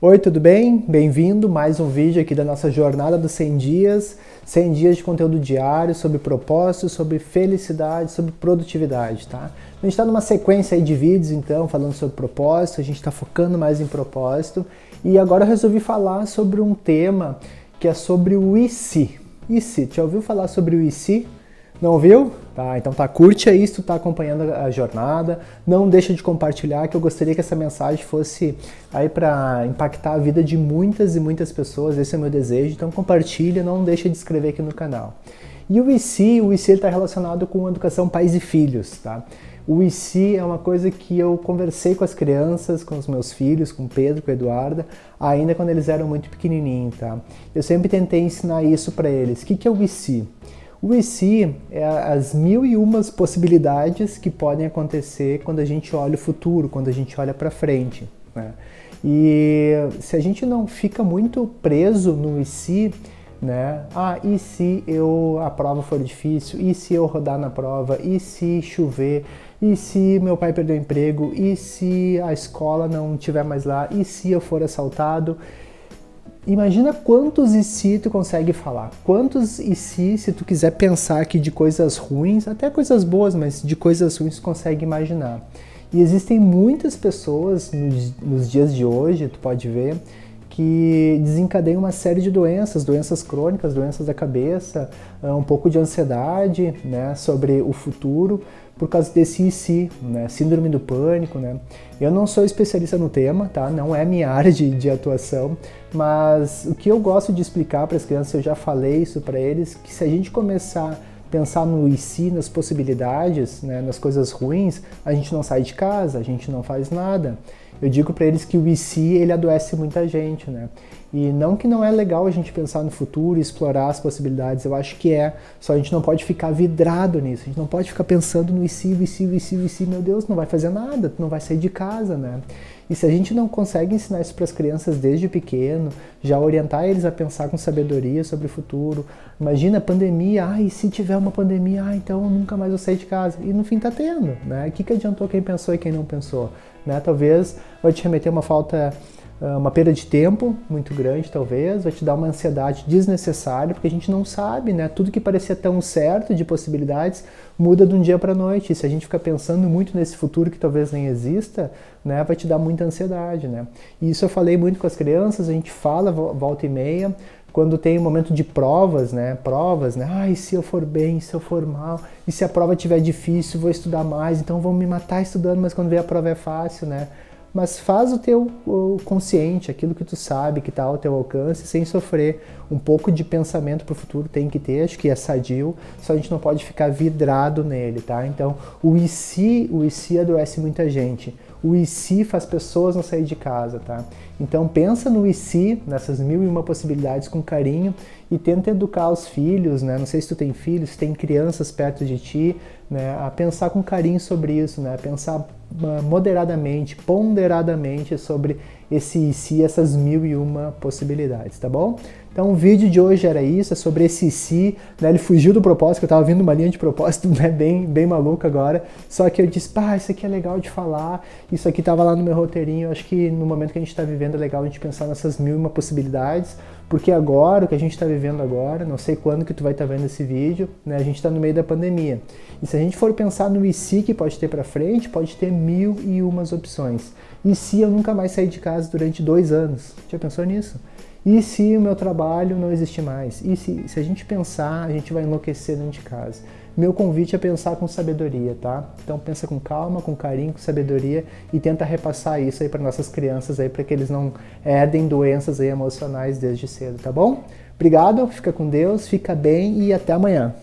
Oi, tudo bem? Bem-vindo, mais um vídeo aqui da nossa jornada dos 100 dias, 100 dias de conteúdo diário sobre propósito, sobre felicidade, sobre produtividade, tá? A gente está numa sequência aí de vídeos, então, falando sobre propósito, a gente está focando mais em propósito, e agora eu resolvi falar sobre um tema que é sobre o e se. E se? Já ouviu falar sobre o e se? Não ouviu? Tá, então curte aí se tu tá acompanhando a jornada, não deixa de compartilhar, que eu gostaria que essa mensagem fosse aí para impactar a vida de muitas e muitas pessoas, esse é o meu desejo, então compartilha, não deixa de inscrever aqui no canal. E o e se está relacionado com educação pais e filhos, tá? O e se é uma coisa que eu conversei com as crianças, com os meus filhos, com o Pedro, com a Eduarda, ainda quando eles eram muito pequenininhos, tá? Eu sempre tentei ensinar isso para eles. O que é o e se? O e se é as 1001 possibilidades que podem acontecer quando a gente olha o futuro, quando a gente olha para frente, né? E se a gente não fica muito preso no e se, né? E se a prova for difícil? E se eu rodar na prova? E se chover? E se meu pai perder o emprego? E se a escola não estiver mais lá? E se eu for assaltado? Imagina quantos e se tu consegue falar, quantos e se tu quiser pensar aqui de coisas ruins, até coisas boas, mas de coisas ruins tu consegue imaginar. E existem muitas pessoas nos dias de hoje, tu pode ver, que desencadeiam uma série de doenças, doenças crônicas, doenças da cabeça, um pouco de ansiedade, né, sobre o futuro, por causa desse e se, né, síndrome do pânico, né. Eu não sou especialista no tema, tá, não é minha área de atuação, mas o que eu gosto de explicar para as crianças, eu já falei isso para eles, que se a gente começar a pensar no e se, nas possibilidades, né, nas coisas ruins, a gente não sai de casa, a gente não faz nada. Eu digo para eles que o e se, ele adoece muita gente, né? E não que não é legal a gente pensar no futuro e explorar as possibilidades, eu acho que é, só a gente não pode ficar vidrado nisso, a gente não pode ficar pensando no e se, meu Deus, não vai fazer nada, tu não vai sair de casa, né? E se a gente não consegue ensinar isso para as crianças desde pequeno, já orientar eles a pensar com sabedoria sobre o futuro, imagina a pandemia, e se tiver uma pandemia, então eu nunca mais vou sair de casa, e no fim tá tendo, né? O que adiantou quem pensou e quem não pensou, né? Talvez vai te remeter uma perda de tempo muito grande, talvez, vai te dar uma ansiedade desnecessária, porque a gente não sabe, né? Tudo que parecia tão certo de possibilidades muda de um dia para a noite. E se a gente ficar pensando muito nesse futuro que talvez nem exista, né, vai te dar muita ansiedade, né? E isso eu falei muito com as crianças, a gente fala volta e meia, quando tem um momento de provas, né? E se eu for bem, e se eu for mal, e se a prova estiver difícil, vou estudar mais, então vou me matar estudando, mas quando vem a prova é fácil, né? Mas faz o consciente, aquilo que tu sabe, que está ao teu alcance, sem sofrer. Um pouco de pensamento para o futuro tem que ter, acho que é sadio, só a gente não pode ficar vidrado nele, tá? Então, o e se adoece muita gente. O e se faz pessoas não sair de casa, tá? Então pensa no e se, nessas 1001 possibilidades com carinho e tenta educar os filhos, né? Não sei se tu tem filhos, se tem crianças perto de ti, né? A pensar com carinho sobre isso, né? A pensar moderadamente, ponderadamente sobre esse e se, essas 1001 possibilidades, tá bom? Então o vídeo de hoje era isso, é sobre esse se, né? Ele fugiu do propósito, que eu tava vindo uma linha de propósito, né? bem maluca agora, só que eu disse, isso aqui é legal de falar, isso aqui tava lá no meu roteirinho, eu acho que no momento que a gente tá vivendo é legal a gente pensar nessas 1001 possibilidades, porque agora, o que a gente tá vivendo agora, não sei quando que tu vai estar vendo esse vídeo, né? A gente tá no meio da pandemia, e se a gente for pensar no e se que pode ter pra frente, pode ter 1001 opções. E se eu nunca mais sair de casa durante 2 anos? Já pensou nisso? E se o meu trabalho não existir mais? E se a gente pensar, a gente vai enlouquecer dentro de casa. Meu convite é pensar com sabedoria, tá? Então pensa com calma, com carinho, com sabedoria e tenta repassar isso aí para nossas crianças aí, para que eles não herdem doenças aí emocionais desde cedo, tá bom? Obrigado, fica com Deus, fica bem e até amanhã.